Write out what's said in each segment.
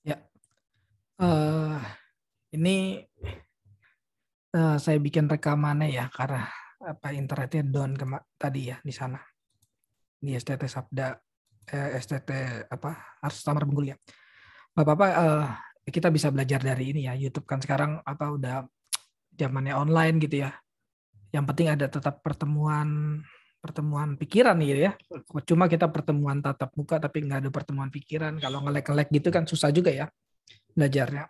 Ya, eh ini saya bikin rekamannya ya karena internetnya down tadi ya di sana di STT Sabda, STT Ars Samar Bengkulu ya. Bapak-bapak, kita bisa belajar dari ini ya. YouTube kan sekarang udah zamannya online gitu ya. Yang penting ada tetap pertemuan pertemuan pikiran gitu ya. Cuma kita pertemuan tatap muka tapi nggak ada pertemuan pikiran. Kalau ngelek-ngelek gitu kan susah juga ya belajarnya.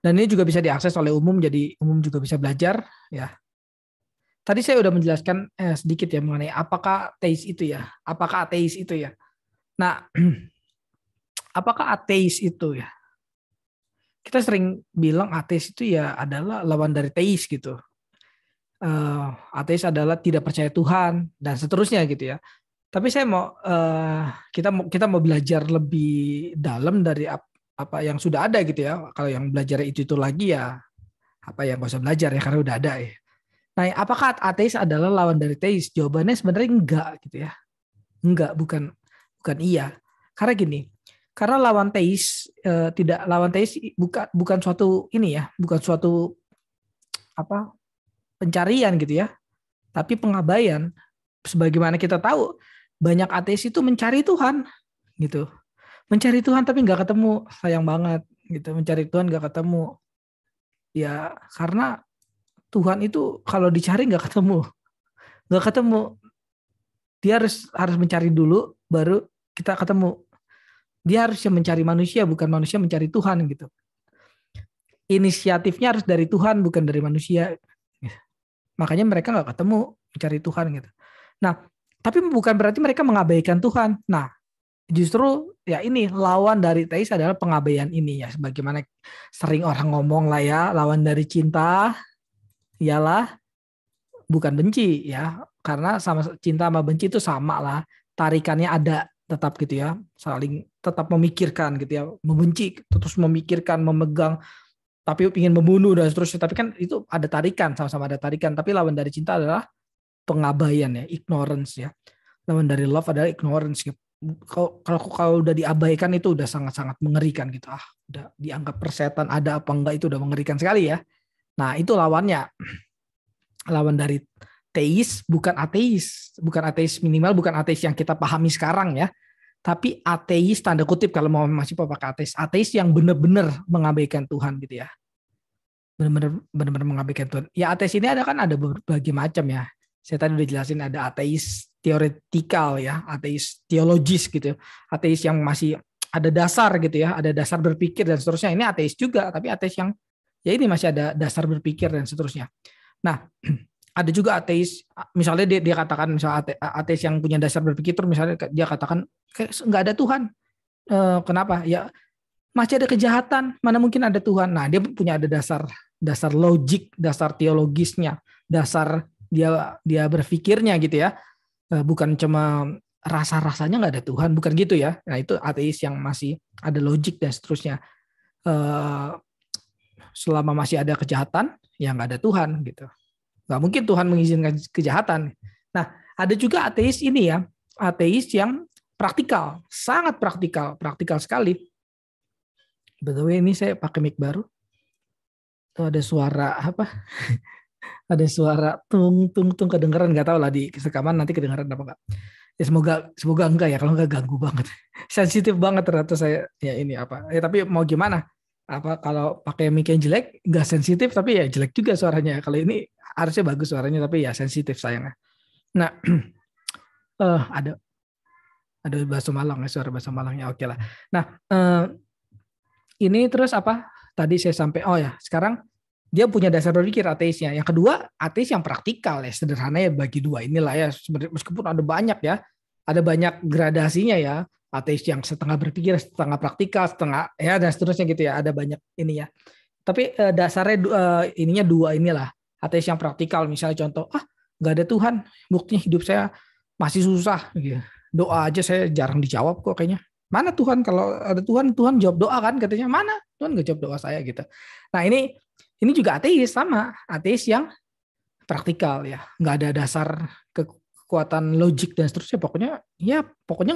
Dan ini juga bisa diakses oleh umum, jadi umum juga bisa belajar ya. Tadi saya udah menjelaskan sedikit ya mengenai apakah ateis itu ya. Apakah ateis itu ya. Nah, apakah ateis itu ya? Kita sering bilang ateis itu ya adalah lawan dari teis gitu. Ateis adalah tidak percaya Tuhan dan seterusnya gitu ya. Tapi saya mau kita mau belajar lebih dalam dari apa yang sudah ada gitu ya. Kalau yang belajar itu lagi ya apa yang nggak usah belajar ya karena udah ada ya. Nah, apakah ateis adalah lawan dari teis? Jawabannya sebenarnya enggak gitu ya. Enggak, bukan iya. Karena gini, karena lawan teis tidak lawan teis bukan suatu ini ya, bukan suatu pencarian gitu ya, tapi pengabaian. Sebagaimana kita tahu, banyak ateis itu mencari Tuhan gitu. Mencari Tuhan tapi nggak ketemu, sayang banget gitu. Mencari Tuhan nggak ketemu. Ya karena Tuhan itu kalau dicari nggak ketemu. Dia harus mencari dulu, baru kita ketemu. Dia harus mencari manusia, bukan manusia mencari Tuhan gitu. Inisiatifnya harus dari Tuhan, bukan dari manusia. Makanya mereka nggak ketemu mencari Tuhan gitu. Nah, tapi bukan berarti mereka mengabaikan Tuhan. Nah, justru ya ini lawan dari teis adalah pengabaian ini ya. Sebagaimana sering orang ngomong lah ya, lawan dari cinta ialah bukan benci ya. Karena sama cinta sama benci itu sama lah. Tarikannya ada tetap gitu ya. Saling tetap memikirkan gitu ya. Membenci, terus memikirkan, memegang, tapi ingin membunuh dan seterusnya. Tapi kan itu ada tarikan, sama-sama ada tarikan. Tapi lawan dari cinta adalah pengabaian ya, ignorance ya. Lawan dari love adalah ignorance gitu. Kalau udah diabaikan itu udah sangat-sangat mengerikan gitu. Udah dianggap persetan ada apa enggak itu udah mengerikan sekali ya. Nah, itu lawannya. Lawan dari teis bukan ateis minimal bukan ateis yang kita pahami sekarang ya. Tapi ateis tanda kutip kalau mau masih pakai ateis yang benar-benar mengabaikan Tuhan gitu ya. Benar-benar mengabaikan Tuhan. Ya ateis ini ada berbagai macam ya. Saya tadi udah jelasin ada ateis teoretikal ya, ateis teologis gitu. Ateis yang masih ada dasar gitu ya, ada dasar berpikir dan seterusnya. Ini ateis juga, tapi ateis yang ya ini masih ada dasar berpikir dan seterusnya. Nah, ada juga ateis, misalnya dia katakan misalnya ateis yang punya dasar berpikir, misalnya dia katakan nggak ada Tuhan. Kenapa? Ya masih ada kejahatan, mana mungkin ada Tuhan. Nah, dia punya ada dasar logik, dasar teologisnya, dasar dia berpikirnya gitu ya. Bukan cuma rasa-rasanya nggak ada Tuhan, bukan gitu ya. Nah, itu ateis yang masih ada logik dan seterusnya. Selama masih ada kejahatan, ya nggak ada Tuhan gitu. Nggak mungkin Tuhan mengizinkan kejahatan. Nah, ada juga ateis ini ya, ateis yang praktikal, sangat praktikal sekali. Betul, ini saya pakai mic baru. Tuh ada suara apa? Ada suara tung tung tung kedengeran, nggak tahu lah di rekaman nanti kedengeran apa enggak. Ya semoga enggak ya, kalau enggak ganggu banget. Sensitif banget ternyata saya ya ini apa. Tapi mau gimana? Apa kalau pakai mic yang jelek nggak sensitif tapi ya jelek juga suaranya. Kalau ini harusnya bagus suaranya tapi ya sensitif sayangnya. Nah, ada bahasa Malang ya, suara bahasa Malangnya oke lah. Nah, ini terus apa? Tadi saya sampai sekarang dia punya dasar berpikir ateisnya. Yang kedua, ateis yang praktikal ya, sederhana ya bagi dua inilah ya. Meskipun ada banyak ya, ada banyak gradasinya ya. Ateis yang setengah berpikir, setengah praktikal, setengah ya dan seterusnya gitu ya. Ada banyak ini ya. Tapi dasarnya ininya dua inilah. Ateis yang praktikal misalnya contoh, nggak ada Tuhan, buktinya hidup saya masih susah gitu. Doa aja saya jarang dijawab kok kayaknya. Mana Tuhan? Kalau ada Tuhan, Tuhan jawab doa kan katanya. Mana Tuhan nggak jawab doa saya gitu. Nah ini juga ateis sama, ateis yang praktikal ya, nggak ada dasar kekuatan logik dan seterusnya. Pokoknya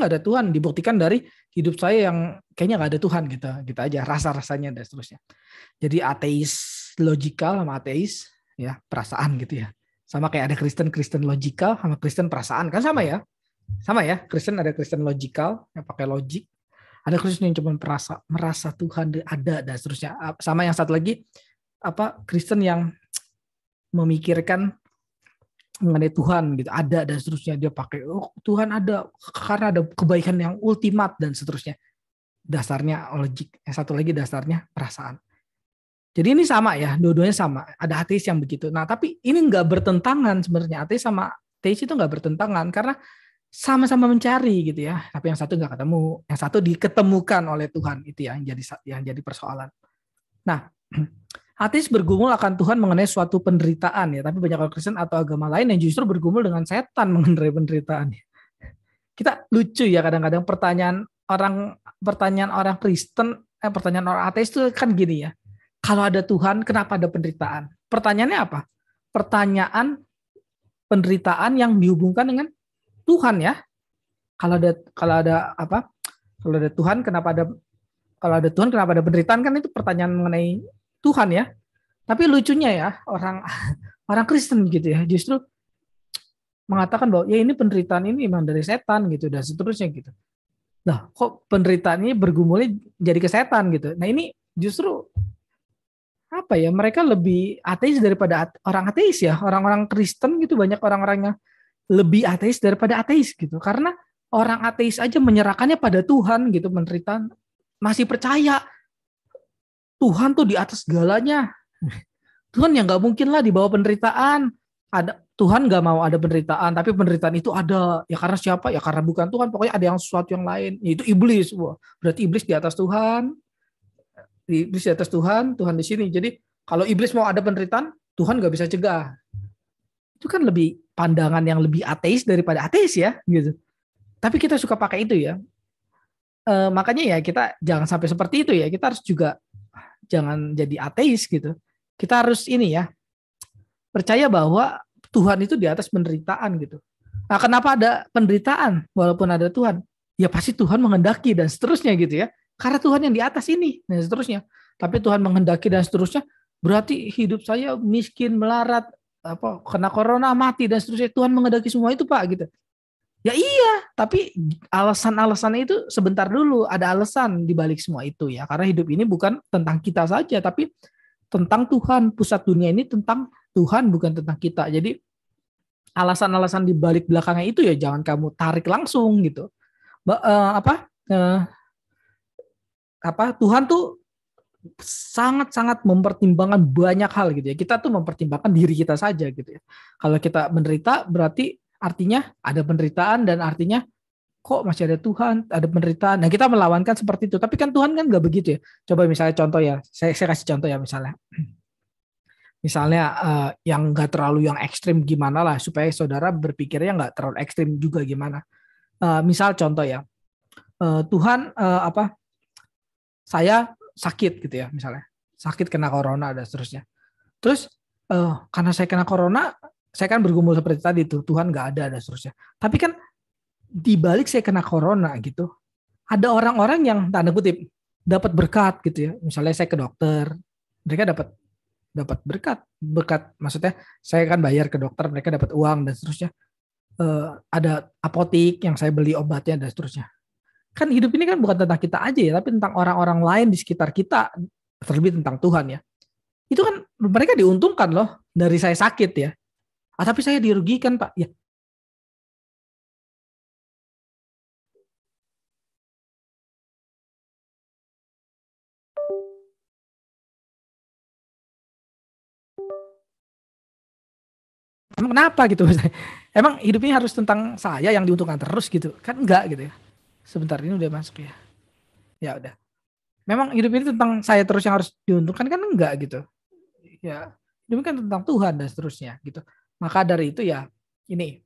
nggak ada Tuhan. Dibuktikan dari hidup saya yang kayaknya nggak ada Tuhan gitu aja, rasa-rasanya dan seterusnya. Jadi ateis logikal sama ateis ya perasaan gitu ya. Sama kayak ada Kristen logikal sama Kristen perasaan kan sama ya. Sama ya, Kristen ada Kristen logikal yang pakai logik. Ada Kristen yang cuma merasa Tuhan ada dan seterusnya. Sama yang satu lagi Kristen yang memikirkan mengenai Tuhan gitu, ada dan seterusnya. Dia pakai Tuhan ada karena ada kebaikan yang ultimat dan seterusnya. Dasarnya logik. Yang satu lagi dasarnya perasaan. Jadi ini sama ya, dua-duanya sama. Ada ateis yang begitu. Nah, tapi ini nggak bertentangan sebenarnya. Ateis sama teis itu nggak bertentangan karena sama-sama mencari gitu ya. Tapi yang satu nggak ketemu, yang satu diketemukan oleh Tuhan. Itu ya yang jadi persoalan. Nah, ateis bergumul akan Tuhan mengenai suatu penderitaan ya, tapi banyak orang Kristen atau agama lain yang justru bergumul dengan setan mengenai penderitaan. Kita lucu ya kadang-kadang pertanyaan orang Kristen, pertanyaan orang ateis itu kan gini ya. Kalau ada Tuhan, kenapa ada penderitaan? Pertanyaannya apa? Pertanyaan penderitaan yang dihubungkan dengan Tuhan ya. Kalau ada Tuhan, kenapa ada penderitaan kan itu pertanyaan mengenai Tuhan ya. Tapi lucunya ya orang Kristen gitu ya justru mengatakan bahwa ya ini penderitaan ini memang dari setan gitu dan seterusnya gitu. Nah, kok penderitaan ini bergumulnya jadi ke setan gitu. Nah, ini justru mereka lebih ateis daripada orang ateis ya. Orang-orang Kristen gitu banyak orang-orang yang lebih ateis daripada ateis gitu. Karena orang ateis aja menyerahkannya pada Tuhan gitu, penderitaan. Masih percaya Tuhan tuh di atas segalanya. Tuhan yang nggak mungkin lah di bawah penderitaan. Tuhan nggak mau ada penderitaan, tapi penderitaan itu ada. Ya karena siapa? Ya karena bukan Tuhan. Pokoknya ada yang sesuatu yang lain. Yaitu iblis. Wah, berarti iblis di atas Tuhan. Iblis di atas Tuhan, Tuhan di sini. Jadi kalau iblis mau ada penderitaan, Tuhan nggak bisa cegah. Itu kan lebih pandangan yang lebih ateis daripada ateis ya, gitu. Tapi kita suka pakai itu ya. Makanya ya kita jangan sampai seperti itu ya. Kita harus juga jangan jadi ateis gitu. Kita harus ini ya, percaya bahwa Tuhan itu di atas penderitaan gitu. Nah, kenapa ada penderitaan walaupun ada Tuhan? Ya pasti Tuhan menghendaki dan seterusnya gitu ya. Karena Tuhan yang di atas ini dan seterusnya. Tapi Tuhan menghendaki dan seterusnya, berarti hidup saya miskin, melarat, kena corona, mati dan seterusnya. Tuhan menghendaki semua itu, Pak, gitu. Ya iya, tapi alasan-alasannya itu sebentar dulu. Ada alasan di balik semua itu ya. Karena hidup ini bukan tentang kita saja, tapi tentang Tuhan. Pusat dunia ini tentang Tuhan, bukan tentang kita. Jadi alasan-alasan di balik belakangnya itu ya jangan kamu tarik langsung gitu. Tuhan tuh sangat-sangat mempertimbangkan banyak hal gitu ya. Kita tuh mempertimbangkan diri kita saja gitu ya. Kalau kita menderita berarti artinya ada penderitaan dan artinya kok masih ada Tuhan, ada penderitaan. Nah, kita melawankan seperti itu. Tapi kan Tuhan kan nggak begitu ya. Coba misalnya contoh ya, saya kasih contoh ya misalnya. Misalnya yang nggak terlalu yang ekstrim gimana lah supaya saudara berpikirnya nggak terlalu ekstrim juga gimana. Misal contoh ya, Tuhan saya sakit gitu ya misalnya, sakit kena corona dan seterusnya. Terus karena saya kena corona, saya kan bergumul seperti tadi tuh, Tuhan nggak ada dan seterusnya. Tapi kan di balik saya kena corona gitu, ada orang-orang yang tanda kutip dapat berkat gitu ya. Misalnya saya ke dokter, mereka dapat berkat maksudnya saya kan bayar ke dokter, mereka dapat uang dan seterusnya. Ada apotik yang saya beli obatnya dan seterusnya. Kan hidup ini kan bukan tentang kita aja ya, tapi tentang orang-orang lain di sekitar kita, terlebih tentang Tuhan ya. Itu kan mereka diuntungkan loh dari saya sakit ya. Tapi saya dirugikan, Pak. Ya. Emang kenapa gitu? Emang hidup ini harus tentang saya yang diuntungkan terus gitu? Kan enggak gitu ya. Sebentar ini udah masuk ya. Ya udah. Memang hidup ini tentang saya terus yang harus diuntungkan kan enggak gitu. Ya, hidup ini kan tentang Tuhan dan seterusnya gitu. Maka dari itu ya ini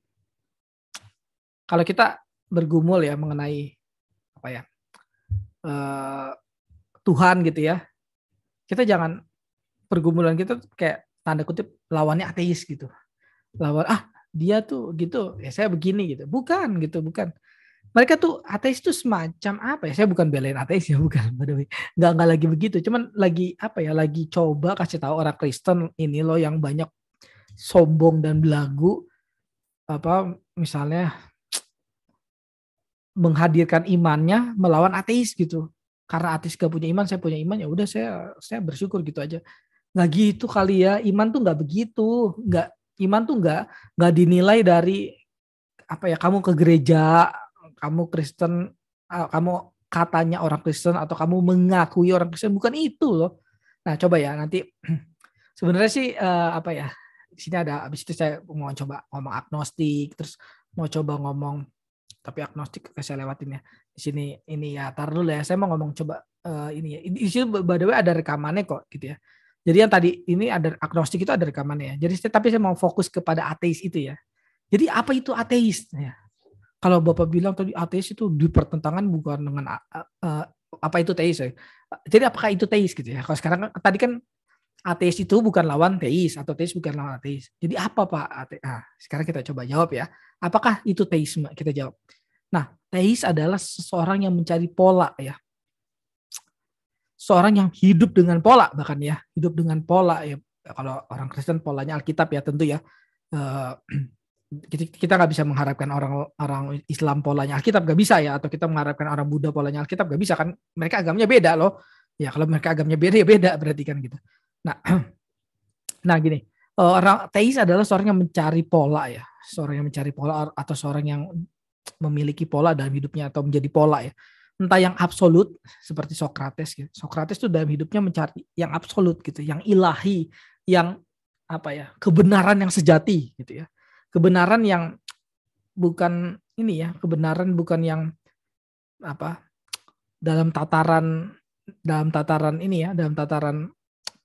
kalau kita bergumul ya mengenai apa ya Tuhan gitu ya, kita jangan pergumulan kita kayak tanda kutip lawannya ateis gitu. Lawan dia tuh gitu, ya saya begini gitu. Bukan gitu, bukan. Mereka tuh ateis tuh semacam apa ya? Saya bukan belain ateis ya, bukan. By the way. Nggak lagi begitu. Cuman lagi apa ya? Lagi coba kasih tahu orang Kristen ini loh yang banyak sombong dan belagu, apa misalnya menghadirkan imannya melawan ateis gitu. Karena ateis gak punya iman, saya punya iman, ya udah saya bersyukur gitu aja. Nggak gitu kali ya. Iman tuh nggak begitu. Iman tuh nggak dinilai dari apa ya, kamu ke gereja, kamu Kristen, kamu katanya orang Kristen atau kamu mengakui orang Kristen, bukan itu loh. Nah coba ya nanti sebenarnya sih apa ya, di sini ada, abis itu saya mau coba ngomong agnostik, terus mau coba ngomong, tapi agnostik saya lewatin ya. Di sini ini ya, tar dulu ya, saya mau ngomong coba ini ya. Di sini by the way ada rekamannya kok gitu ya. Jadi yang tadi ini ada agnostik itu ada rekamannya ya. Jadi tapi saya mau fokus kepada ateis itu ya. Jadi apa itu ateis? Ya. Kalau Bapak bilang tadi ateis itu di pertentangan bukan dengan apa itu teis ya. Jadi apakah itu teis gitu ya? Kalau sekarang tadi kan ateis itu bukan lawan teis atau teis bukan lawan ateis. Jadi apa Pak? Sekarang kita coba jawab ya. Apakah itu teisme? Kita jawab. Nah, teis adalah seseorang yang mencari pola ya. Seorang yang hidup dengan pola bahkan ya. Hidup dengan pola ya. Kalau orang Kristen polanya Alkitab ya tentu ya. Kita nggak bisa mengharapkan orang Islam polanya Alkitab, nggak bisa ya, atau kita mengharapkan orang Buddha polanya Alkitab, nggak bisa kan, mereka agamanya beda loh ya. Kalau mereka agamanya beda ya beda berarti kan gitu. Nah nah gini, orang teis adalah seorang yang mencari pola ya, seorang yang mencari pola atau seorang yang memiliki pola dalam hidupnya atau menjadi pola ya, entah yang absolut seperti Socrates gitu. Socrates tuh dalam hidupnya mencari yang absolut gitu, yang ilahi, yang apa ya, kebenaran yang sejati gitu ya, kebenaran yang bukan ini ya, kebenaran bukan yang apa, dalam tataran ini ya, dalam tataran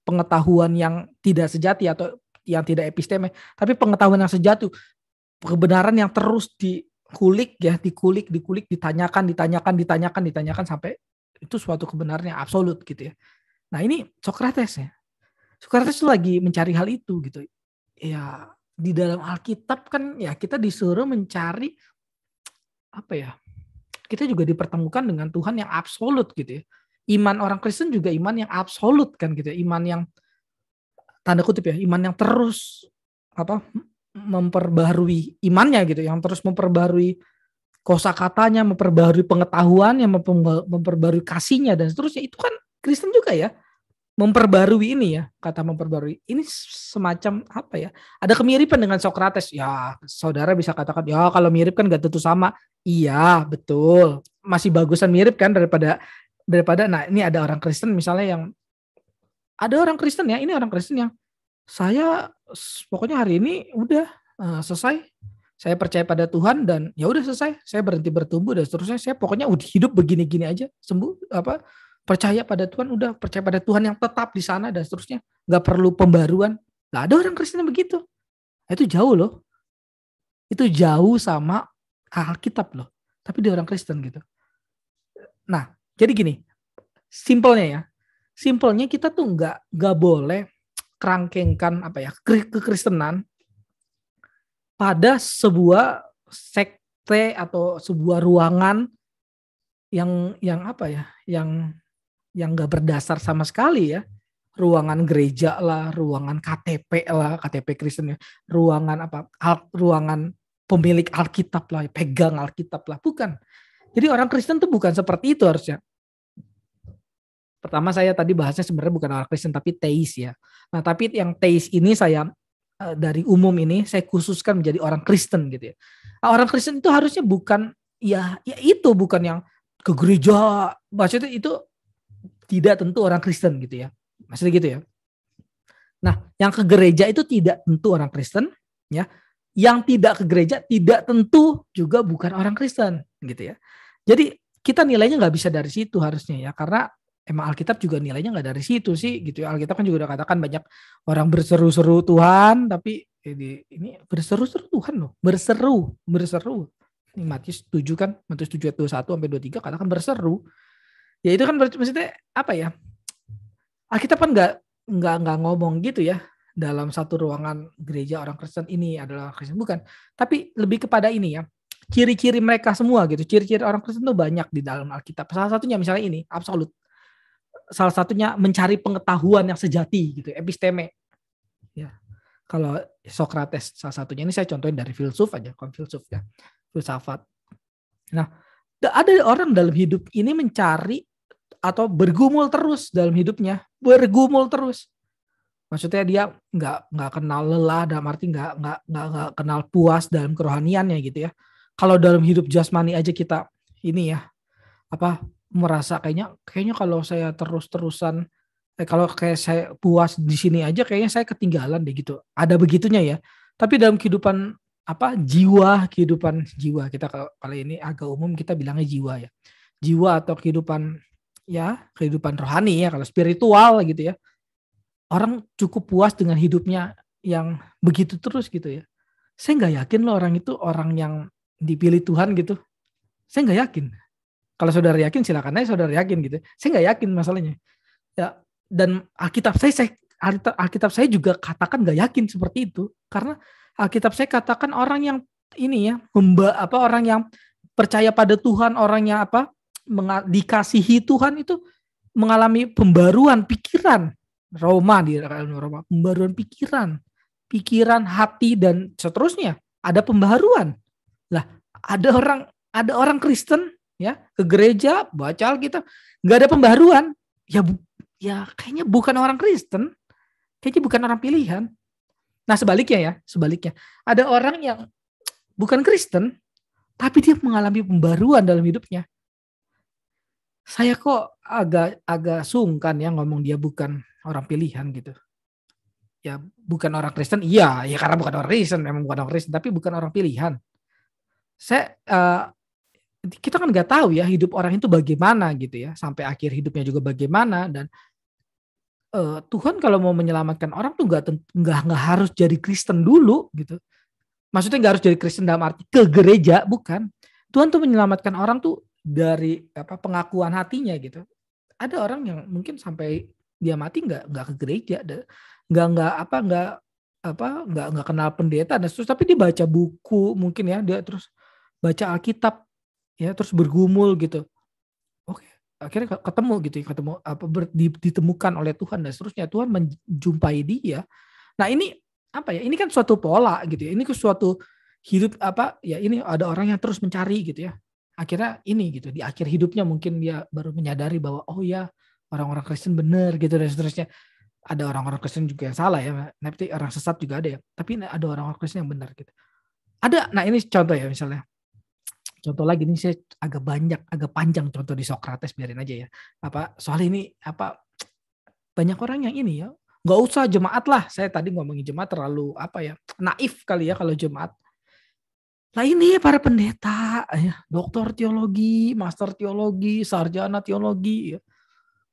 pengetahuan yang tidak sejati atau yang tidak episteme, tapi pengetahuan yang sejati, kebenaran yang terus dikulik ya, dikulik, ditanyakan sampai itu suatu kebenaran yang absolut gitu ya. Nah ini Socrates ya. Socrates tuh lagi mencari hal itu gitu. Ya di dalam Alkitab kan ya kita disuruh mencari apa ya, kita juga dipertemukan dengan Tuhan yang absolut gitu ya. Iman orang Kristen juga iman yang absolut kan gitu ya. Iman yang tanda kutip ya, iman yang terus apa, memperbaharui imannya gitu, yang terus memperbaharui kosakatanya, memperbaharui pengetahuannya, memperbaharui kasihnya dan seterusnya. Itu kan Kristen juga ya. Memperbarui ini ya, kata memperbarui ini semacam apa ya, ada kemiripan dengan Socrates ya. Saudara bisa katakan ya kalau mirip kan gak tentu sama. Iya betul, masih bagusan mirip kan daripada nah ini ada orang Kristen misalnya yang, ada orang Kristen ya, ini orang Kristen yang saya pokoknya hari ini udah selesai, saya percaya pada Tuhan dan ya udah selesai, saya berhenti bertumbuh dan seterusnya, saya pokoknya udah hidup begini-gini aja, sembuh apa, percaya pada Tuhan, udah percaya pada Tuhan yang tetap di sana dan seterusnya, nggak perlu pembaruan. Nggak ada orang Kristen yang begitu. Nah, itu jauh loh, itu jauh sama Alkitab loh, tapi dia orang Kristen gitu. Nah jadi gini, simpelnya ya, simpelnya kita tuh nggak boleh kerangkengkan apa ya, kekristenan pada sebuah sekte atau sebuah ruangan yang apa ya, yang nggak berdasar sama sekali ya, ruangan gereja lah, ruangan KTP lah, KTP Kristen ya, ruangan apa, ruangan pemilik Alkitab lah, pegang Alkitab lah, bukan. Jadi orang Kristen tuh bukan seperti itu harusnya. Pertama saya tadi bahasnya sebenarnya bukan orang Kristen tapi teis ya. Nah tapi yang teis ini saya dari umum ini saya khususkan menjadi orang Kristen gitu ya. Nah, orang Kristen itu harusnya bukan ya itu bukan yang ke gereja, maksudnya itu tidak tentu orang Kristen gitu ya. Maksudnya gitu ya. Nah, yang ke gereja itu tidak tentu orang Kristen ya. Yang tidak ke gereja tidak tentu juga bukan orang Kristen gitu ya. Jadi kita nilainya nggak bisa dari situ harusnya ya, karena emang Alkitab juga nilainya nggak dari situ sih gitu ya. Alkitab kan juga udah katakan banyak orang berseru-seru Tuhan, tapi ini berseru-seru Tuhan loh, berseru. Ini Matius 7 kan, Matius 7 ayat 21 sampai 23 katakan berseru. Ya itu kan maksudnya apa ya? Alkitab kan nggak ngomong gitu ya, dalam satu ruangan gereja orang Kristen ini adalah Kristen, bukan. Tapi lebih kepada ini ya, ciri-ciri mereka semua gitu. Ciri-ciri orang Kristen itu banyak di dalam Alkitab. Salah satunya misalnya ini, absolut. Salah satunya mencari pengetahuan yang sejati gitu, episteme. Ya. Kalau Sokrates salah satunya, ini saya contohin dari filsuf aja, filsuf ya, filsafat. Nah, ada orang dalam hidup ini mencari atau bergumul terus dalam hidupnya, bergumul terus. Maksudnya dia nggak kenal lelah, dalam arti nggak kenal puas dalam kerohaniannya gitu ya. Kalau dalam hidup jasmani aja kita ini ya, apa, merasa kayaknya kalau saya terus-terusan kalau kayak saya puas di sini aja kayaknya saya ketinggalan deh gitu. Ada begitunya ya. Tapi dalam kehidupan kehidupan jiwa kita, kalau ini agak umum kita bilangnya jiwa ya. Jiwa atau kehidupan rohani ya, kalau spiritual gitu ya. Orang cukup puas dengan hidupnya yang begitu terus gitu ya. Saya nggak yakin loh orang itu orang yang dipilih Tuhan gitu. Saya nggak yakin. Kalau saudara yakin silakan aja saudara yakin gitu. Saya nggak yakin masalahnya. Ya, dan Alkitab saya juga katakan nggak yakin seperti itu, karena Alkitab saya katakan orang yang ini ya, orang yang percaya pada Tuhan, orang yang dikasihi Tuhan itu mengalami pembaruan pikiran. Roma, pembaruan pikiran, hati dan seterusnya. Ada pembaruan. Lah, ada orang Kristen ya ke gereja baca Alkitab nggak ada pembaruan, ya kayaknya bukan orang Kristen, kayaknya bukan orang pilihan. Nah sebaliknya ada orang yang bukan Kristen tapi dia mengalami pembaruan dalam hidupnya. Saya kok agak sungkan ya ngomong dia bukan orang pilihan gitu. Ya bukan orang Kristen, iya ya karena bukan orang Kristen, memang bukan orang Kristen, tapi bukan orang pilihan. Kita kan nggak tahu ya hidup orang itu bagaimana gitu ya, sampai akhir hidupnya juga bagaimana. Dan Tuhan kalau mau menyelamatkan orang tuh nggak harus jadi Kristen dulu gitu. Maksudnya nggak harus jadi Kristen dalam arti ke gereja, bukan. Tuhan tuh menyelamatkan orang tuh dari pengakuan hatinya gitu. Ada orang yang mungkin sampai dia mati nggak ke gereja, nggak kenal pendeta dan terus, tapi dia baca buku mungkin ya, dia terus baca Alkitab ya, terus bergumul gitu. Oke, akhirnya ditemukan oleh Tuhan dan seterusnya. Tuhan menjumpai dia. Nah ini ini kan suatu pola gitu ya. Ini kan suatu hidup ini ada orang yang terus mencari gitu ya. Akhirnya ini gitu, di akhir hidupnya mungkin dia baru menyadari bahwa oh ya, orang-orang Kristen benar gitu dan seterusnya. Ada orang-orang Kristen juga yang salah ya, nanti orang sesat juga ada ya. Tapi ada orang-orang Kristen yang benar gitu. Ada, nah ini contoh ya misalnya. Contoh lagi nih, saya agak panjang contoh di Sokrates, biarin aja ya. Soal ini banyak orang yang ini ya, nggak usah jemaat lah. Saya tadi ngomongin jemaat terlalu naif kali ya kalau jemaat. Nah ini para pendeta, ya, doktor teologi, master teologi, sarjana teologi, ya,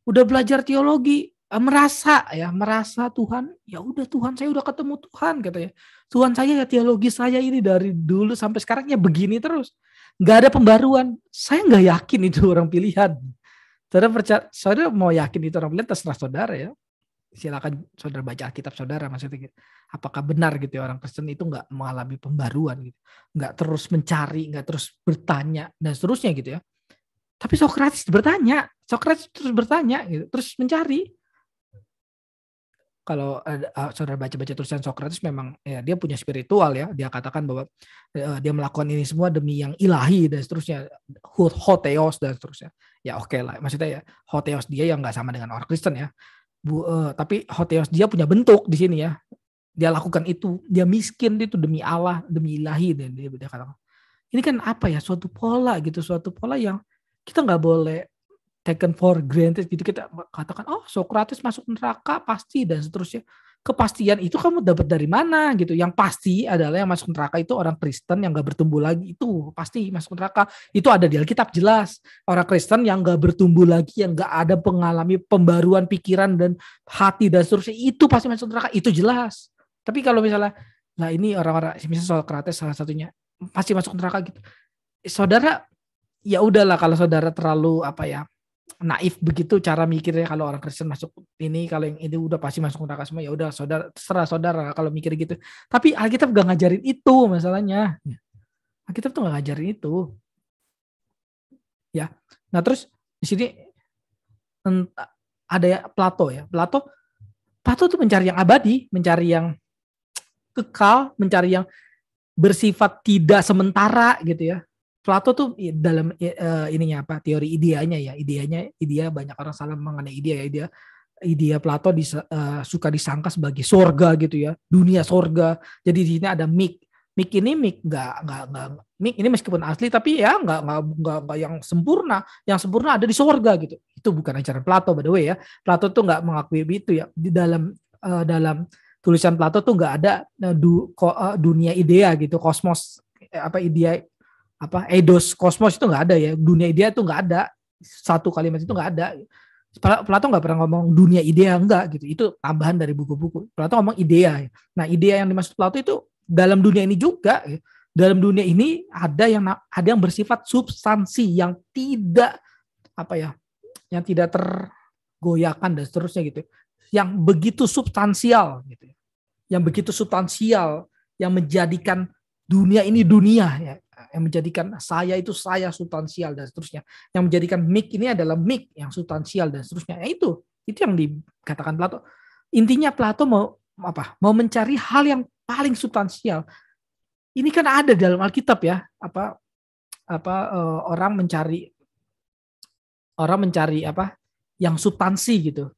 udah belajar teologi, merasa Tuhan, ya udah Tuhan saya udah ketemu Tuhan katanya. Tuhan saya ya teologi saya ini dari dulu sampai sekarang ya begini terus, nggak ada pembaruan. Saya nggak yakin itu orang pilihan. Saudara mau yakin itu orang pilihan terserah saudara ya. Silakan saudara baca Alkitab saudara, maksudnya gitu. Apakah benar gitu ya orang Kristen itu nggak mengalami pembaruan gitu, nggak terus mencari, nggak terus bertanya dan seterusnya gitu ya. Tapi Sokrates terus bertanya gitu, terus mencari. Kalau saudara baca-baca tulisan Sokrates, memang ya dia punya spiritual ya. Dia katakan bahwa dia melakukan ini semua demi yang ilahi dan seterusnya, hotheos dan seterusnya. Ya oke lah, maksudnya ya hotheos dia yang nggak sama dengan orang Kristen ya. Tapi hotheos dia punya bentuk di sini ya. Dia lakukan itu, dia miskin itu demi Allah, demi ilahi, dan dia katakan. Ini kan suatu pola gitu, suatu pola yang kita nggak boleh taken for granted gitu. Kita katakan oh Sokrates masuk neraka pasti dan seterusnya. Kepastian itu kamu dapat dari mana gitu? Yang pasti adalah yang masuk neraka itu orang Kristen yang nggak bertumbuh lagi, itu pasti masuk neraka. Itu ada di Alkitab jelas. Orang Kristen yang nggak bertumbuh lagi, yang nggak ada mengalami pembaruan pikiran dan hati dan seterusnya, itu pasti masuk neraka, itu jelas. Tapi kalau misalnya lah ini orang-orang misalnya Sokrates salah satunya pasti masuk neraka gitu. Saudara ya udahlah, kalau saudara terlalu naif begitu cara mikirnya kalau orang Kristen masuk ini, kalau yang ini udah pasti masuk neraka semua, ya udah saudara, terserah saudara kalau mikir gitu. Tapi Alkitab gak ngajarin itu masalahnya. Alkitab tuh gak ngajarin itu. Ya. Nah, terus di sini ada ya Plato ya. Plato tuh mencari yang abadi, mencari yang kekal, mencari yang bersifat tidak sementara gitu ya. Plato tuh dalam ininya apa, teori ideanya ya, idea banyak orang salah mengenai idea Plato suka disangka sebagai sorga gitu ya, dunia sorga. Jadi di sini ada mik ini nggak mik ini meskipun asli tapi ya nggak yang sempurna ada di sorga gitu. Itu bukan ajaran Plato by the way ya. Plato tuh nggak mengakui itu ya. Di dalam tulisan Plato tuh nggak ada dunia idea gitu, kosmos apa idea apa eidos kosmos itu nggak ada ya, dunia idea itu nggak ada, satu kalimat itu nggak ada. Plato nggak pernah ngomong dunia idea, enggak gitu, itu tambahan dari buku-buku. Plato ngomong idea. Nah, idea yang dimaksud Plato itu dalam dunia ini juga, dalam dunia ini ada yang bersifat substansi yang tidak apa ya, yang tidak tergoyahkan dan seterusnya gitu, yang begitu substansial gitu, yang begitu substansial, yang menjadikan dunia ini dunia ya, yang menjadikan saya itu saya substansial dan seterusnya, yang menjadikan mik ini adalah mik yang substansial dan seterusnya. Ya, itu yang dikatakan Plato. Intinya Plato mau mencari hal yang paling substansial. Ini kan ada dalam Alkitab ya, orang mencari apa yang substansi gitu.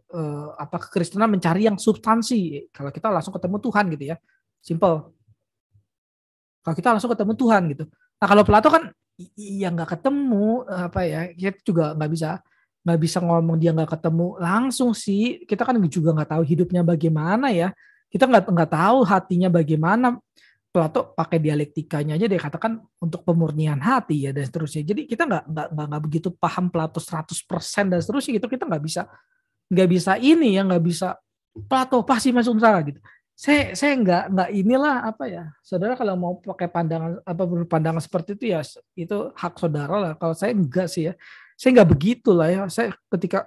Kekristenan mencari yang substansi. Kalau kita langsung ketemu Tuhan gitu ya, simple. Kalau kita langsung ketemu Tuhan gitu. Nah, kalau Plato kan ya nggak ketemu kita juga nggak bisa ngomong dia nggak ketemu langsung sih. Kita kan juga nggak tahu hidupnya bagaimana ya. Kita nggak tahu hatinya bagaimana. Plato pakai dialektikanya aja dia katakan untuk pemurnian hati ya dan seterusnya. Jadi kita nggak begitu paham Plato 100% dan seterusnya gitu. Kita nggak bisa ini ya, nggak bisa Plato pasti masuk neraka gitu. Saya nggak inilah saudara kalau mau pakai berpandangan seperti itu ya itu hak saudara lah. Kalau saya enggak sih ya, saya nggak begitu lah ya. Saya ketika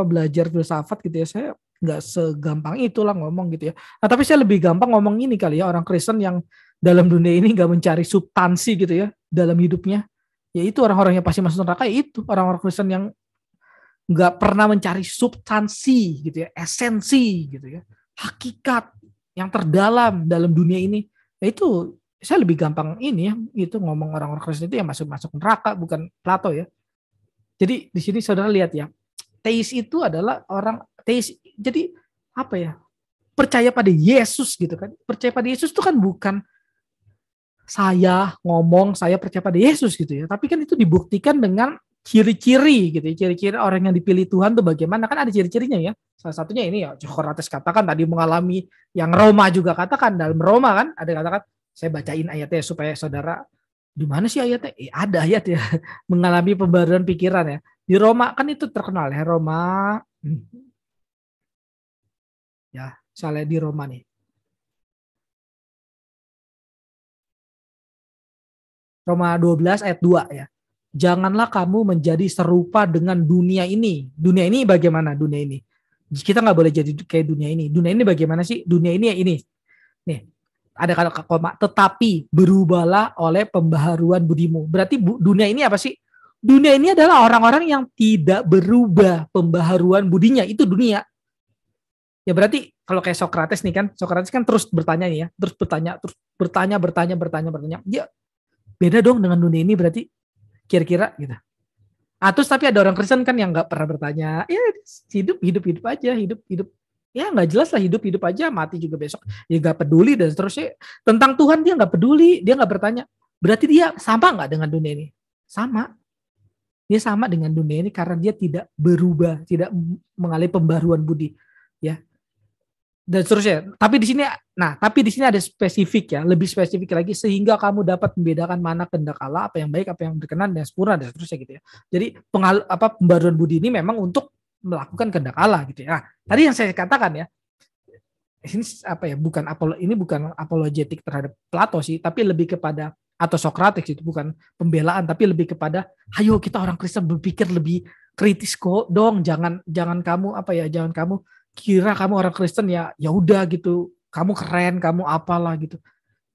belajar filsafat gitu ya, saya nggak segampang itulah ngomong gitu ya. Nah, tapi saya lebih gampang ngomong ini kali ya, orang Kristen yang dalam dunia ini nggak mencari substansi gitu ya dalam hidupnya, ya itu orang-orang yang pasti masuk neraka. Ya itu orang-orang Kristen yang nggak pernah mencari substansi gitu ya, esensi gitu ya, hakikat yang terdalam dalam dunia ini. Ya itu saya lebih gampang ini ya, itu ngomong orang-orang Kristen itu yang masuk neraka, bukan Plato ya. Jadi di sini saudara lihat ya, teis itu adalah orang teis. Jadi percaya pada Yesus gitu kan. Percaya pada Yesus itu kan bukan saya ngomong saya percaya pada Yesus gitu ya, tapi kan itu dibuktikan dengan ciri-ciri gitu ya. Ciri-ciri orang yang dipilih Tuhan tuh bagaimana, kan ada ciri-cirinya ya. Salah satunya ini ya, Sokrates katakan tadi mengalami yang Roma juga katakan, dalam Roma kan ada katakan, saya bacain ayatnya supaya saudara, di mana sih ayatnya? Ada ayat ya, mengalami pembaruan pikiran ya. Di Roma kan itu terkenal ya, Roma. Ya, misalnya di Roma nih. Roma 12 ayat 2 ya. Janganlah kamu menjadi serupa dengan dunia ini. Dunia ini bagaimana dunia ini? Kita nggak boleh jadi kayak dunia ini. Dunia ini bagaimana sih? Dunia ini ya ini. Nih, ada kata koma, tetapi berubahlah oleh pembaharuan budimu. Berarti dunia ini apa sih? Dunia ini adalah orang-orang yang tidak berubah pembaharuan budinya. Itu dunia. Ya berarti kalau kayak Sokrates nih kan, Sokrates kan terus bertanya nih ya, terus bertanya. Ya beda dong dengan dunia ini berarti kira-kira gitu. Terus tapi ada orang Kristen kan yang nggak pernah bertanya, ya hidup aja, hidup ya nggak jelas lah, hidup aja, mati juga besok, ya nggak peduli dan seterusnya. Tentang Tuhan dia nggak peduli, dia nggak bertanya. Berarti dia sama nggak dengan dunia ini? Sama. Dia sama dengan dunia ini karena dia tidak berubah, tidak mengalami pembaruan budi, ya. Dan seterusnya. Tapi di sini ada spesifik ya, lebih spesifik lagi sehingga kamu dapat membedakan mana kehendak Allah, apa yang baik, apa yang berkenan dan sempurna dan seterusnya gitu ya. Jadi pembaruan budi ini memang untuk melakukan kehendak Allah gitu ya. Nah, tadi yang saya katakan ya, ini bukan apologetik terhadap Plato sih, tapi lebih kepada atau Sokrates itu bukan pembelaan, tapi lebih kepada ayo kita orang Kristen berpikir lebih kritis kok dong, jangan kamu jangan kamu kira kamu orang Kristen ya udah gitu, kamu keren, kamu apalah gitu.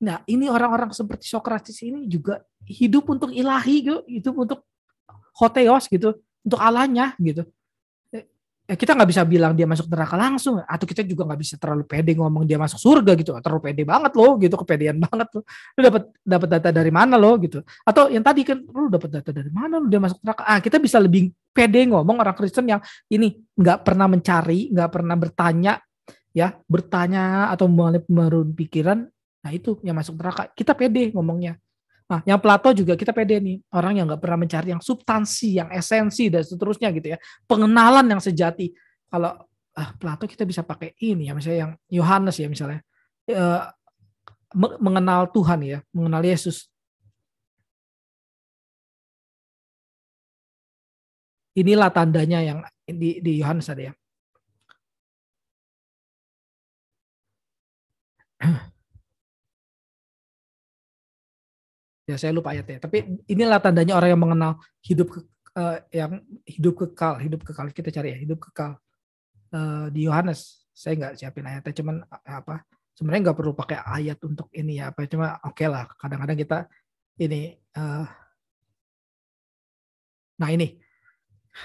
Nah, ini orang-orang seperti Sokrates ini juga hidup untuk ilahi gitu, hidup untuk hotheos gitu, untuk Allahnya gitu. Kita nggak bisa bilang dia masuk neraka langsung, atau kita juga nggak bisa terlalu pede ngomong dia masuk surga gitu, terlalu pede banget loh gitu, kepedean banget loh. Lu dapat data dari mana loh gitu? Atau yang tadi kan lu dapat data dari mana lu dia masuk neraka? Kita bisa lebih pede ngomong orang Kristen yang ini nggak pernah mencari, nggak pernah bertanya atau merun pikiran. Nah itu yang masuk neraka. Kita pede ngomongnya. Nah, yang Plato juga kita pede nih, orang yang nggak pernah mencari yang substansi, yang esensi dan seterusnya gitu ya, pengenalan yang sejati. Kalau Plato kita bisa pakai ini ya, misalnya yang Yohanes ya misalnya, mengenal Tuhan ya, mengenal Yesus. Inilah tandanya yang di Yohanes ada ya. Ya saya lupa ayatnya. Tapi inilah tandanya orang yang mengenal yang hidup kekal kita cari ya, hidup kekal. Di Yohanes saya nggak siapin ayatnya, cuman sebenarnya nggak perlu pakai ayat untuk ini ya, cuma oke lah. Kadang-kadang kita ini. Nah ini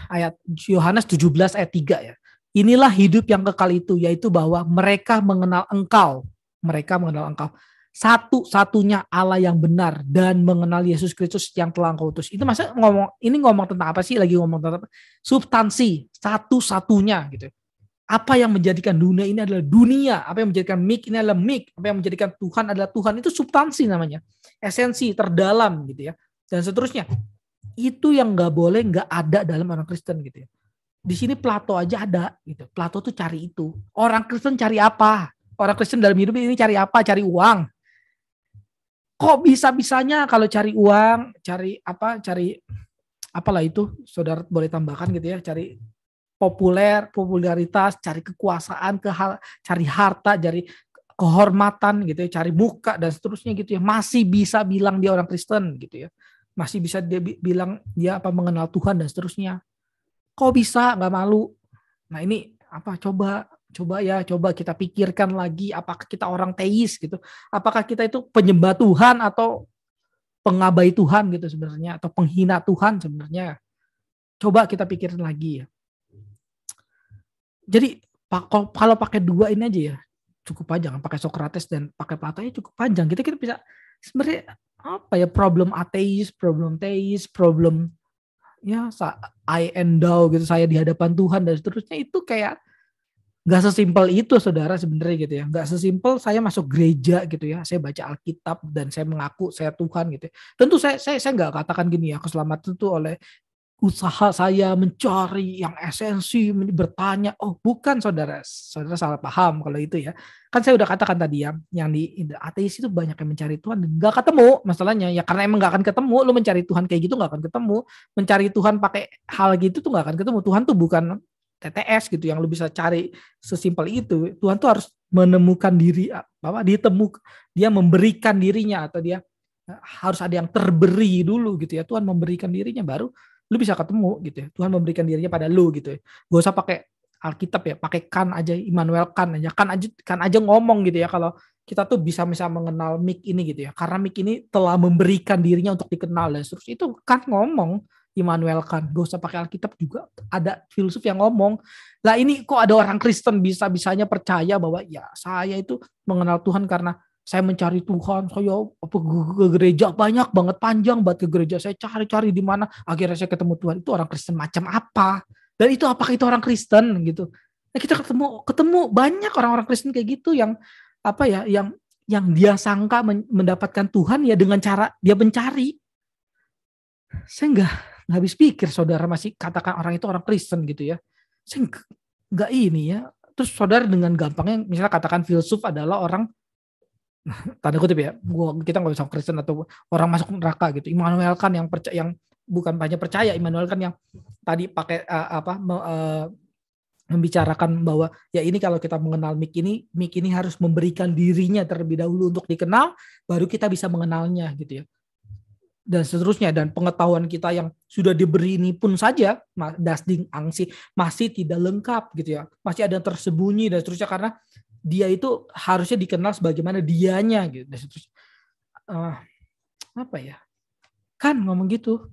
ayat Yohanes 17 ayat 3 ya. Inilah hidup yang kekal itu, yaitu bahwa mereka mengenal Engkau. Mereka mengenal Engkau. Satu-satunya Allah yang benar dan mengenal Yesus Kristus yang telah Engkau utus. Itu masa ngomong tentang apa sih? Lagi ngomong tentang substansi, satu-satunya gitu. Apa yang menjadikan dunia ini adalah dunia, apa yang menjadikan mik ini adalah mik, apa yang menjadikan Tuhan adalah Tuhan, itu substansi namanya. Esensi terdalam gitu ya. Dan seterusnya. Itu yang nggak ada dalam orang Kristen gitu ya. Di sini Plato aja ada gitu. Plato tuh cari itu. Orang Kristen cari apa? Orang Kristen dalam hidup ini cari apa? Cari uang. Kok bisa-bisanya kalau cari uang, cari apalah itu, saudara boleh tambahkan gitu ya, cari popularitas, cari kekuasaan, cari harta, cari kehormatan gitu ya, cari muka dan seterusnya gitu ya, masih bisa bilang dia orang Kristen gitu ya. Masih bisa dia bilang dia mengenal Tuhan dan seterusnya. Kok bisa nggak malu? Nah ini coba kita pikirkan lagi, apakah kita orang teis gitu, apakah kita itu penyembah Tuhan atau pengabai Tuhan gitu sebenarnya, atau penghina Tuhan sebenarnya. Coba kita pikirin lagi ya. Jadi kalau pakai dua ini aja ya cukup panjang, pakai Sokrates dan pakai Plato ya cukup panjang. Kita bisa sebenarnya problem ateis, problem teis, problem ya I and thou gitu, saya di hadapan Tuhan dan seterusnya, itu kayak nggak sesimpel itu saudara sebenarnya gitu ya. Nggak sesimpel saya masuk gereja gitu ya, saya baca Alkitab dan saya mengaku saya Tuhan gitu. Tentu saya nggak katakan gini ya, keselamatan itu oleh usaha saya mencari yang esensi, bertanya. Oh bukan saudara salah paham kalau itu ya. Kan saya udah katakan tadi ya, yang di ateis itu banyak yang mencari Tuhan dan nggak ketemu masalahnya ya, karena emang nggak akan ketemu. Lu mencari Tuhan kayak gitu nggak akan ketemu. Mencari Tuhan pakai hal gitu tuh nggak akan ketemu. Tuhan tuh bukan TTS gitu yang lu bisa cari sesimpel itu. Tuhan tuh harus menemukan diri, dia memberikan dirinya, atau dia harus ada yang terberi dulu gitu ya. Tuhan memberikan dirinya baru lu bisa ketemu gitu ya. Tuhan memberikan dirinya pada lu gitu ya. Gak usah pakai Alkitab ya, pakai kan aja, Immanuel kan aja ngomong gitu ya, kalau kita tuh bisa mengenal mik ini gitu ya. Karena mik ini telah memberikan dirinya untuk dikenal dan seterusnya. Itu kan ngomong Immanuel kan. Gak usah pakai Alkitab juga, ada filsuf yang ngomong. Lah ini kok ada orang Kristen bisa-bisanya percaya bahwa ya saya itu mengenal Tuhan karena saya mencari Tuhan, saya ke gereja banyak banget, panjang banget ke gereja, saya cari-cari di mana, akhirnya saya ketemu Tuhan. Itu orang Kristen macam apa? Dan itu apakah itu orang Kristen gitu? Nah, kita ketemu banyak orang-orang Kristen kayak gitu yang yang dia sangka mendapatkan Tuhan ya dengan cara dia mencari. Saya nggak habis pikir saudara masih katakan orang itu orang Kristen gitu ya. Saya nggak ini ya. Terus saudara dengan gampangnya misalnya katakan filsuf adalah orang, tanda kutip ya, kita nggak bisa Kristen atau orang masuk neraka gitu. Immanuel kan yang percaya, yang bukan banyak percaya, Immanuel kan yang tadi pakai membicarakan bahwa ya ini kalau kita mengenal mik ini harus memberikan dirinya terlebih dahulu untuk dikenal, baru kita bisa mengenalnya gitu ya. dan seterusnya, dan pengetahuan kita yang sudah diberi ini pun saja dasding angsi masih tidak lengkap gitu ya, masih ada yang tersembunyi dan seterusnya, karena dia itu harusnya dikenal sebagaimana dianya gitu dan seterusnya. Apa ya, kan ngomong gitu.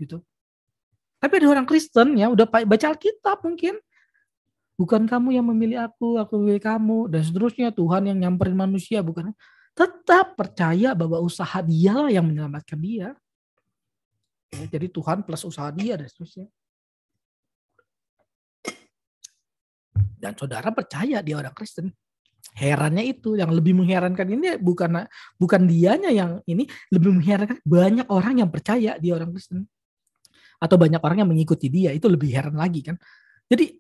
Tapi ada orang Kristen ya udah baca Alkitab mungkin, bukan kamu yang memilih aku memilih kamu dan seterusnya, Tuhan yang nyamperin manusia, bukan, tetap percaya bahwa usaha dia yang menyelamatkan dia. Jadi Tuhan plus usaha dia dan seterusnya. Dan saudara percaya dia orang Kristen. Herannya itu, yang lebih mengherankan ini bukan dianya yang ini, lebih mengherankan banyak orang yang percaya dia orang Kristen. Atau banyak orang yang mengikuti dia, itu lebih heran lagi kan. Jadi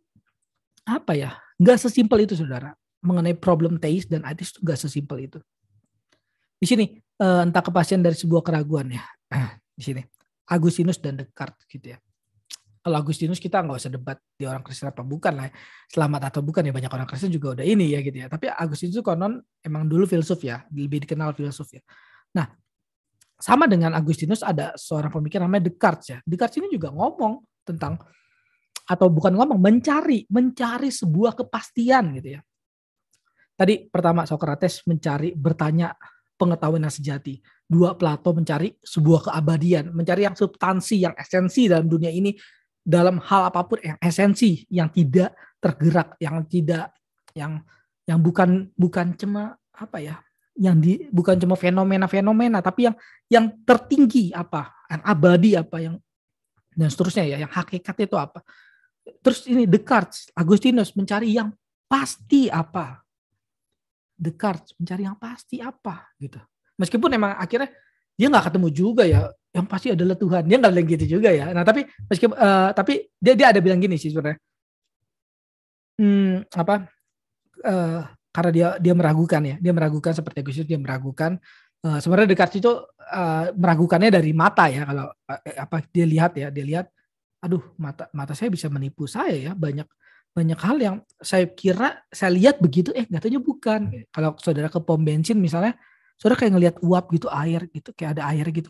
apa ya, nggak sesimpel itu saudara. Mengenai problem teis dan ateis itu nggak sesimpel itu. Di sini entah kepastian dari sebuah keraguan ya. Di sini Agustinus dan Descartes gitu ya. Kalau Agustinus kita nggak usah debat dia orang Kristen apa bukan lah, selamat atau bukan ya, banyak orang Kristen juga udah ini ya gitu ya. Tapi Agustinus itu konon emang dulu filsuf ya, lebih dikenal filsuf ya. Nah, sama dengan Agustinus ada seorang pemikir namanya Descartes ya. Descartes ini juga ngomong tentang, atau bukan ngomong, mencari sebuah kepastian gitu ya. Tadi pertama Socrates bertanya pengetahuan yang sejati. Dua, Plato mencari sebuah keabadian, mencari yang substansi, yang esensi dalam dunia ini, dalam hal apapun yang esensi, yang tidak tergerak, yang tidak, yang bukan cuma apa ya, bukan cuma fenomena, tapi yang tertinggi apa, yang abadi apa, yang dan seterusnya ya, yang hakikat itu apa. Terus ini Descartes, Agustinus mencari yang pasti apa. Descartes mencari yang pasti apa gitu. Meskipun emang akhirnya dia nggak ketemu juga ya, yang pasti adalah Tuhan. Dia nggak bilang gitu juga ya. Nah tapi meskipun tapi dia ada bilang gini sih sebenarnya. Karena dia meragukan ya, dia meragukan seperti Agustinus, dia meragukan. Sebenarnya Descartes itu meragukannya dari mata ya. Kalau apa dia lihat, aduh mata saya bisa menipu saya ya, banyak hal yang saya kira saya lihat begitu, nyatanya bukan. Kalau saudara ke pom bensin misalnya, saudara kayak ngelihat uap gitu, air gitu, kayak ada air gitu.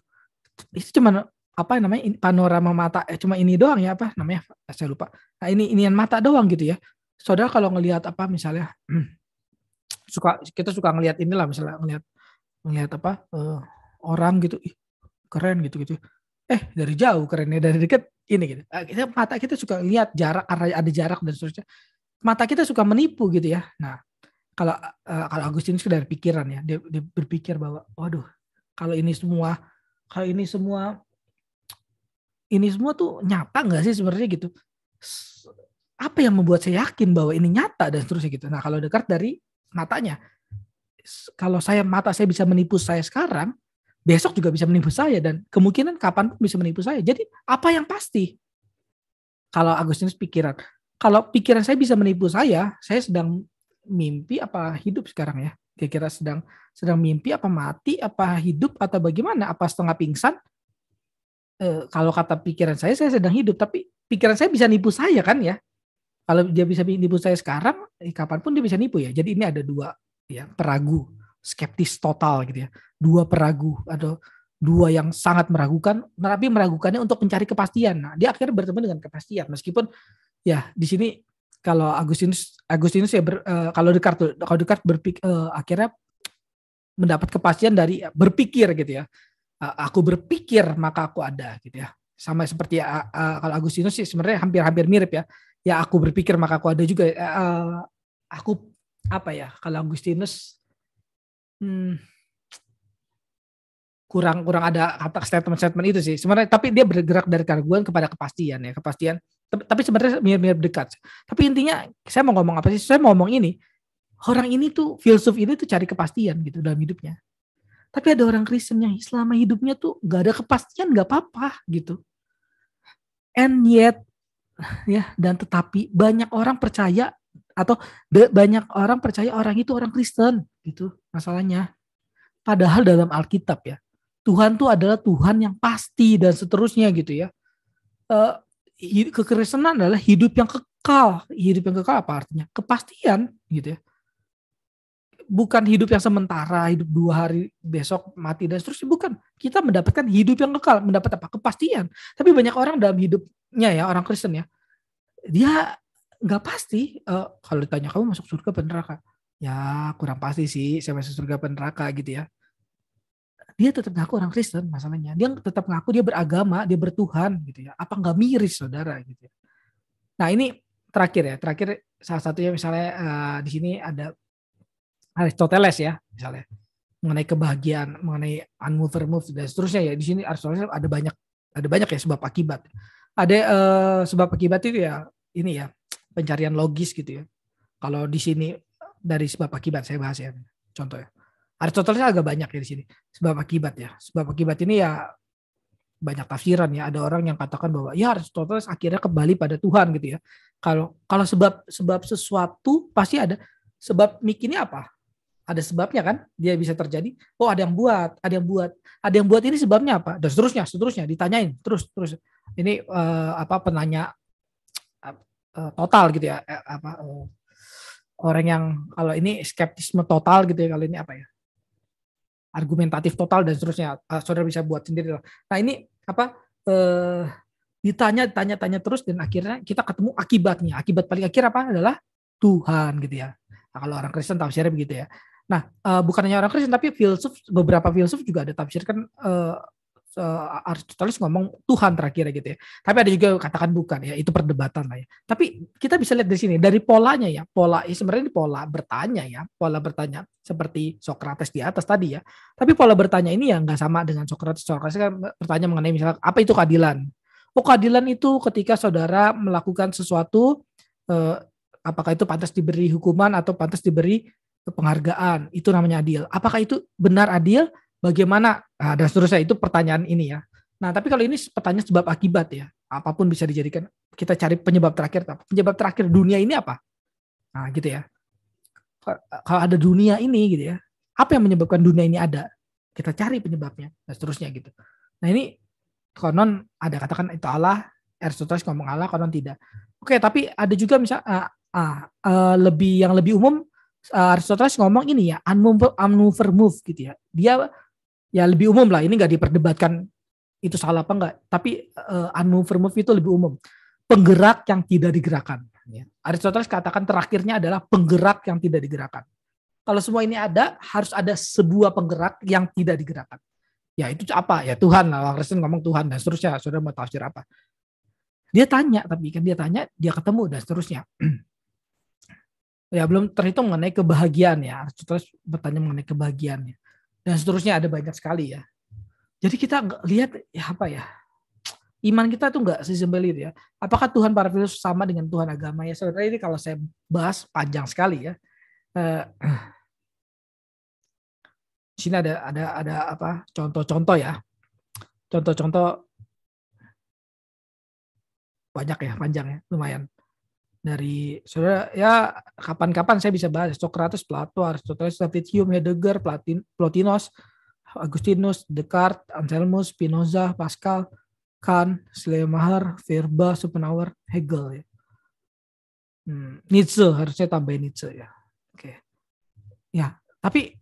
Itu cuma apa namanya, panorama mata, cuma ini doang ya, apa namanya saya lupa. Nah inian mata doang gitu ya. Saudara kalau ngelihat apa misalnya kita suka ngelihat inilah, misalnya ngelihat apa orang gitu, keren gitu. Dari jauh kerennya, dari dekat ini gitu. Mata kita suka lihat jarak, karena ada jarak dan seterusnya. Mata kita suka menipu gitu ya. Nah, kalau Agustinus dari pikiran ya, dia berpikir bahwa, waduh, kalau ini semua tuh nyata nggak sih sebenarnya gitu? Apa yang membuat saya yakin bahwa ini nyata dan seterusnya gitu. Nah, kalau Descartes dari matanya, kalau mata saya bisa menipu saya sekarang, besok juga bisa menipu saya, dan kemungkinan kapan pun bisa menipu saya. Jadi apa yang pasti? Kalau Agustinus pikiran, kalau pikiran saya bisa menipu saya sedang mimpi apa hidup sekarang ya? Kira-kira sedang mimpi apa mati apa hidup atau bagaimana? Apa setengah pingsan? Kalau kata pikiran saya sedang hidup, tapi pikiran saya bisa nipu saya kan ya? Kalau dia bisa nipu saya sekarang, kapanpun dia bisa nipu ya. Jadi ini ada dua ya, peragu, skeptis total gitu ya. Dua peragu, atau dua yang sangat meragukan, tapi meragukannya untuk mencari kepastian. Nah, dia akhirnya bertemu dengan kepastian. Meskipun ya di sini kalau Agustinus ya kalau Descartes akhirnya mendapat kepastian dari berpikir gitu ya. Aku berpikir maka aku ada gitu ya. Sama seperti kalau Agustinus sih sebenarnya hampir mirip ya. Ya aku berpikir maka aku ada juga. Aku apa ya, kalau Agustinus kurang ada kata statement itu sih sebenarnya, tapi dia bergerak dari keraguan kepada kepastian ya, tapi sebenarnya mirip dekat. Tapi intinya saya mau ngomong apa sih? Saya mau ngomong ini, orang ini tuh filsuf ini tuh cari kepastian gitu dalam hidupnya. Tapi ada orang Kristen yang selama hidupnya tuh gak ada kepastian, gak apa-apa gitu. And yet ya, dan tetapi banyak orang percaya, atau banyak orang percaya orang itu orang Kristen gitu masalahnya. Padahal dalam Alkitab ya, Tuhan tuh adalah Tuhan yang pasti dan seterusnya gitu ya. Kekristenan adalah hidup yang kekal. Hidup yang kekal apa artinya? Kepastian gitu ya. bukan hidup yang sementara, hidup 2 hari besok mati dan seterusnya, bukan. Kita mendapatkan hidup yang kekal, mendapat apa? Kepastian. Tapi banyak orang dalam hidupnya ya, orang Kristen ya, dia nggak pasti. Kalau ditanya kamu masuk surga atau neraka, ya kurang pasti sih saya masuk surga atau neraka gitu ya. Dia tetap ngaku orang Kristen, masalahnya dia tetap ngaku dia beragama, dia bertuhan gitu ya. Apa nggak miris saudara gitu ya. Nah ini terakhir salah satunya misalnya di sini ada Aristoteles ya misalnya, mengenai kebahagiaan, mengenai unmoved move dan seterusnya ya. Di sini Aristoteles ada banyak ya sebab akibat. Ada sebab akibat itu ya ini ya, pencarian logis gitu ya. Kalau di sini dari sebab akibat saya bahas ya. Contoh ya. Aristoteles agak banyak ya di sini. Sebab akibat ya. Sebab akibat ini ya banyak tafsiran ya. Ada orang yang katakan bahwa ya Aristoteles akhirnya kembali pada Tuhan gitu ya. Kalau sebab sesuatu pasti ada sebab ini apa? Ada sebabnya kan, dia bisa terjadi. Oh ada yang buat, ini sebabnya apa? Dan seterusnya ditanyain terus. Ini penanya total gitu ya, orang yang kalau ini skeptisme total gitu ya, kalau ini apa ya? Argumentatif total dan seterusnya. Saudara bisa buat sendiri. Nah ini ditanya terus dan akhirnya kita ketemu akibatnya. Akibat paling akhir apa adalah Tuhan gitu ya. Nah, kalau orang Kristen tafsirnya begitu ya. Nah, bukan hanya orang Kristen tapi beberapa filsuf juga ada tafsirkan Aristoteles ngomong Tuhan terakhir gitu ya. Tapi ada juga katakan bukan ya, itu perdebatan lah ya. Tapi kita bisa lihat di sini dari polanya ya. Sebenarnya pola bertanya seperti Socrates di atas tadi ya. Tapi pola bertanya ini ya nggak sama dengan Socrates. Socrates kan bertanya mengenai misalnya apa itu keadilan. Oh keadilan itu ketika saudara melakukan sesuatu, apakah itu pantas diberi hukuman atau pantas diberi penghargaan, itu namanya adil. Apakah itu benar adil? Bagaimana? Nah, dan seterusnya itu pertanyaan ini ya. Nah, tapi kalau ini pertanyaan sebab akibat ya, apapun bisa dijadikan. Kita cari penyebab terakhir. Penyebab terakhir dunia ini apa? Nah, gitu ya. Kalau ada dunia ini gitu ya, apa yang menyebabkan dunia ini ada? Kita cari penyebabnya dan seterusnya gitu. Nah, ini konon ada katakan itu Allah, Aristoteles ngomong Allah, konon tidak. Oke, tapi ada juga misal lebih umum. Aristoteles ngomong ini ya, unmoved move gitu ya. Dia ya lebih umum lah, ini nggak diperdebatkan itu salah apa enggak. Tapi unmoved move itu lebih umum. Penggerak yang tidak digerakkan. Ya. Aristoteles katakan terakhirnya adalah penggerak yang tidak digerakkan. Kalau semua ini ada, harus ada sebuah penggerak yang tidak digerakkan. Ya itu apa? Ya Tuhan lah. Orang Kristen ngomong Tuhan dan seterusnya. Saudara mau tafsir apa? Dia tanya, dia ketemu dan seterusnya. Ya belum terhitung mengenai kebahagiaan ya. Aristoteles bertanya mengenai kebahagiaannya dan seterusnya, ada banyak sekali ya. Jadi kita lihat ya apa ya, iman kita tuh nggak sesimpel itu ya. Apakah Tuhan para filsuf sama dengan Tuhan agama ya? Saudara, ini kalau saya bahas panjang sekali ya. Di sini ada apa contoh-contoh ya. Contoh-contoh banyak ya, panjang ya, lumayan. Dari saudara ya, kapan-kapan saya bisa bahas Socrates, Plato, Aristoteles, David Hume, Heidegger, Plotinus, Augustinus, Descartes, Anselmus, Spinoza, Pascal, Kant, Schleiermacher, Verba, Schopenhauer, Hegel ya. Nietzsche, harusnya tambahin Nietzsche ya. Oke. Ya, tapi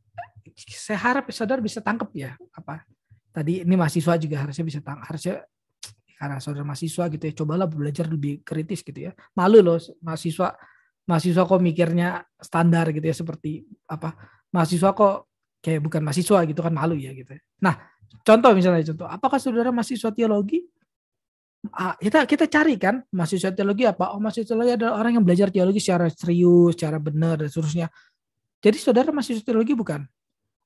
saya harap saudara bisa tangkap ya apa tadi ini. Mahasiswa juga harusnya bisa harusnya, karena saudara mahasiswa gitu ya, cobalah belajar lebih kritis gitu ya. Malu loh mahasiswa kok mikirnya standar gitu ya, seperti apa, mahasiswa kok kayak bukan mahasiswa gitu kan, malu ya gitu. Nah, contoh, apakah saudara mahasiswa teologi? Kita cari kan mahasiswa teologi apa? Oh, mahasiswa teologi adalah orang yang belajar teologi secara serius, secara benar dan seterusnya. Jadi saudara mahasiswa teologi bukan?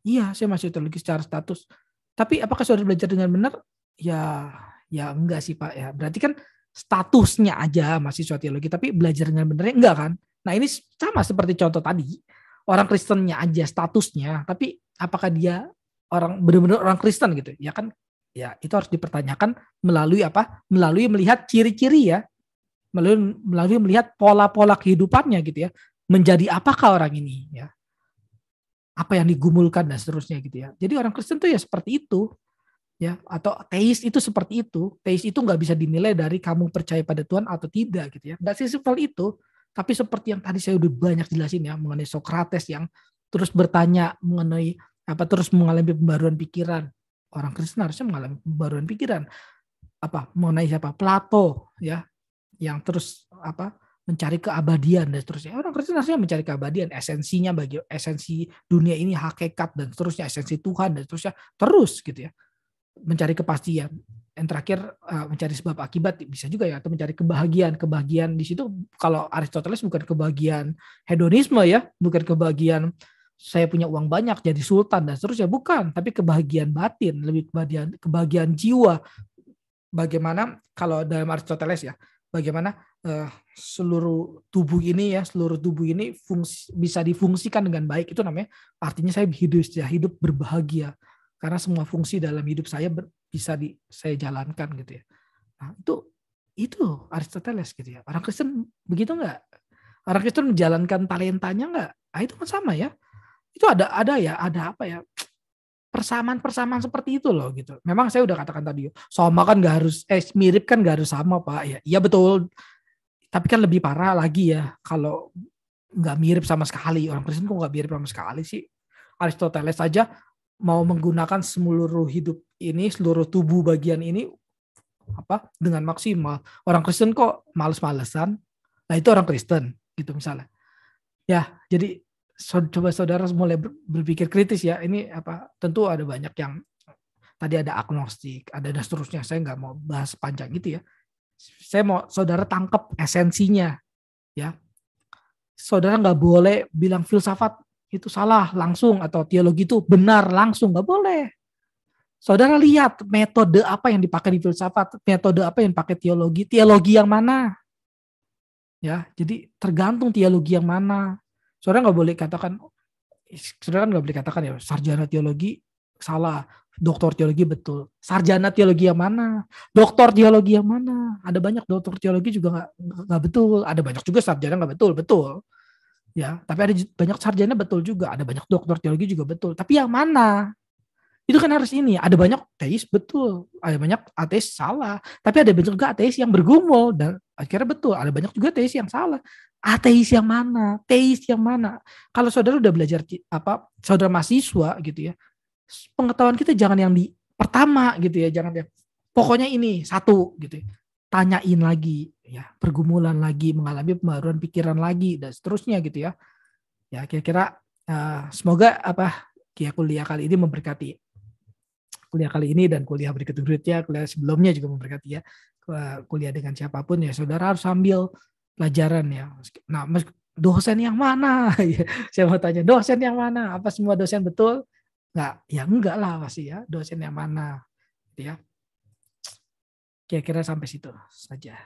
Iya, saya mahasiswa teologi secara status. Tapi apakah saudara belajar dengan benar? Ya enggak sih Pak ya. Berarti kan statusnya aja mahasiswa teologi, tapi belajar dengan benernya enggak kan. Nah ini sama seperti contoh tadi. Orang Kristennya aja statusnya, tapi apakah dia benar-benar orang Kristen gitu? Ya kan, ya itu harus dipertanyakan melalui apa? Melalui melihat ciri-ciri ya. Melalui melihat pola-pola kehidupannya gitu ya. Menjadi apakah orang ini ya? Apa yang digumulkan dan seterusnya gitu ya. Jadi orang Kristen tuh ya seperti itu. Ya, atau teis itu seperti itu. Teis itu nggak bisa dinilai dari kamu percaya pada Tuhan atau tidak gitu ya. Nggak sesimpel itu. Tapi seperti yang tadi saya udah banyak jelasin ya mengenai Socrates yang terus bertanya mengenai apa, terus mengalami pembaruan pikiran. Orang Kristen harusnya mengalami pembaruan pikiran apa mengenai siapa? Plato ya, yang terus apa mencari keabadian dan seterusnya. Orang Kristen harusnya mencari keabadian, esensinya bagi esensi dunia ini, hakikat dan seterusnya, esensi Tuhan dan seterusnya, terus gitu ya. Mencari kepastian. Yang terakhir mencari sebab akibat bisa juga ya, atau mencari kebahagiaan. Kebahagiaan di situ kalau Aristoteles bukan kebahagiaan hedonisme ya, bukan kebahagiaan saya punya uang banyak jadi sultan dan seterusnya, bukan, tapi kebahagiaan batin, lebih kebahagiaan jiwa. Bagaimana kalau dalam Aristoteles ya, bagaimana seluruh tubuh ini bisa difungsikan dengan baik, itu namanya artinya saya hidup berbahagia karena semua fungsi dalam hidup saya bisa saya jalankan gitu ya. Nah, itu Aristoteles gitu ya. Orang Kristen begitu nggak? Orang Kristen menjalankan talentanya nggak? Nah, itu kan sama ya. Itu ada apa ya? Persamaan seperti itu loh gitu. Memang saya udah katakan tadi, sama kan nggak harus, mirip kan nggak harus sama Pak. Ya, iya betul. Tapi kan lebih parah lagi ya kalau nggak mirip sama sekali. Orang Kristen kok nggak mirip sama sekali sih. Aristoteles saja mau menggunakan seluruh hidup ini, seluruh tubuh bagian ini apa dengan maksimal. Orang Kristen kok males-malesan. Nah itu orang Kristen gitu misalnya. Ya, jadi coba saudara mulai berpikir kritis ya. Ini apa? Tentu ada banyak yang tadi ada agnostik, ada dan seterusnya. Saya nggak mau bahas panjang gitu ya. Saya mau saudara tangkap esensinya ya. Saudara nggak boleh bilang filsafat itu salah langsung atau teologi itu benar langsung, nggak boleh. Saudara lihat metode apa yang dipakai di filsafat, metode apa yang dipakai teologi yang mana. Ya, jadi tergantung teologi yang mana. Saudara nggak boleh katakan, saudara nggak boleh katakan ya sarjana teologi salah, doktor teologi betul. Sarjana teologi yang mana? Doktor teologi yang mana? Ada banyak doktor teologi juga nggak betul. Ada banyak juga sarjana nggak betul. Ya, tapi ada banyak sarjana betul juga. Ada banyak doktor teologi juga betul. Tapi yang mana? Itu kan harus ini. Ada banyak teis betul, ada banyak ateis salah. Tapi ada banyak juga ateis yang bergumul dan akhirnya betul. Ada banyak juga teis yang salah. Ateis yang mana? Teis yang mana? Kalau saudara udah belajar apa, saudara mahasiswa gitu ya, pengetahuan kita jangan yang di pertama gitu ya, jangan yang pokoknya ini satu gitu ya. Tanyain lagi ya, pergumulan lagi, mengalami pembaruan pikiran lagi dan seterusnya gitu ya. Ya kira-kira semoga apa kuliah kali ini memberkati. Kuliah kali ini dan kuliah berikutnya, kuliah sebelumnya juga memberkati ya. Kuliah dengan siapapun ya, saudara harus sambil pelajaran ya. Nah, dosen yang mana? Saya mau tanya, dosen yang mana? Apa semua dosen betul? Enggak, ya enggak lah pasti ya. Dosen yang mana? Ya. Kira-kira sampai situ saja.